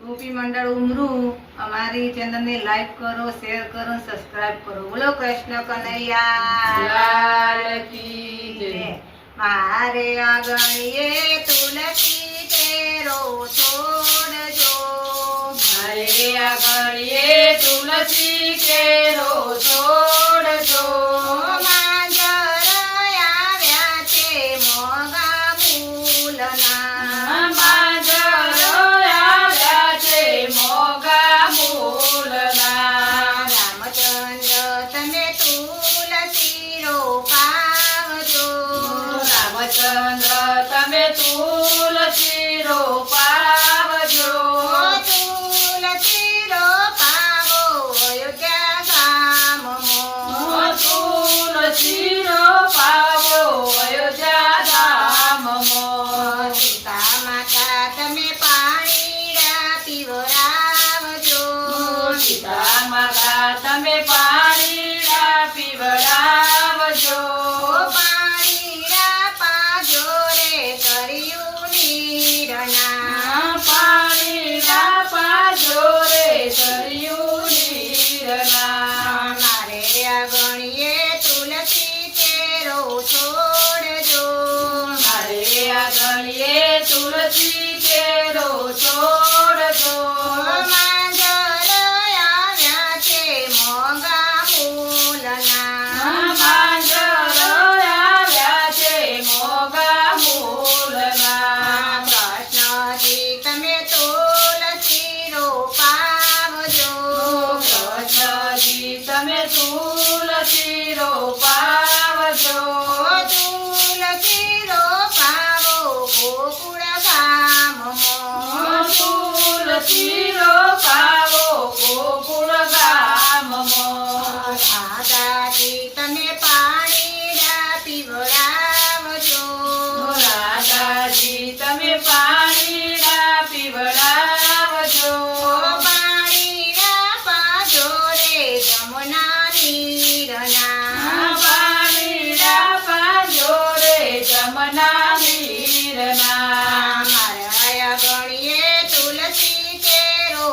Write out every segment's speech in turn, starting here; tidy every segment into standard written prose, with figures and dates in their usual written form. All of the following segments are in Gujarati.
ગોપી મંડળ ઉમરું અમારી ચેનલ ને લાઈક કરો, શેર કરો, સબસ્ક્રાઇબ કરો। બોલો કૃષ્ણ કનૈયા લાલ કી જય। મારે આંગણીએ તુલસી કેરો છોડજો, મારે આંગણીએ તુલસી કેરો છોડજો। માંજર આવ્યા છે મોગા મૂલના, માંજર આવ્યા છે મોગા મૂલના। રામચંદ્ર તમે તુલસી રોપાવજો, રામચંદ્ર તમે તુલસી રોપાવજો। તુલસી રોપાવો અયોધ્યા ગામમાં, તુલસી રોપાવો અયોધ્યા ધામમાં। સીતા માતા તમે પાણીડા પીવડાવજો, સીતા માતા તમે પાણીડા પીવડાવજો। પાણીડા પાજો રે કર્યું નીરના, પાણીડા પાજો રે સરયું નીરના। મારે આંગણીએ તુલસી કેરો છોડજો, મારે આંગણીએ તુલસી કેરો છોડજો। માંજર આવ્યા છે મોગા મૂલના, માંજર આવ્યા છે મોગા મૂલના। કૃષ્ણજી તમે તુલસી રોપાવજો, કૃષ્ણજી તમે તુલસી રોપાવજો। તુલસી રોપાવો ગોકુળ ગામમાં, તુલસી રોપાવો ગોકુળ ગામમાં। દાદાજી તમે પાણીડા પીવડાવજો, રાધાજી તમે પાણીડા પીવડાવજો। પાણીડા પાજો રે જમુના નીરના, પાણીડા પાજો રે જમના નીરના। મારા આંગણીએ તુલસી કેરો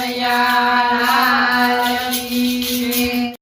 કનૈયા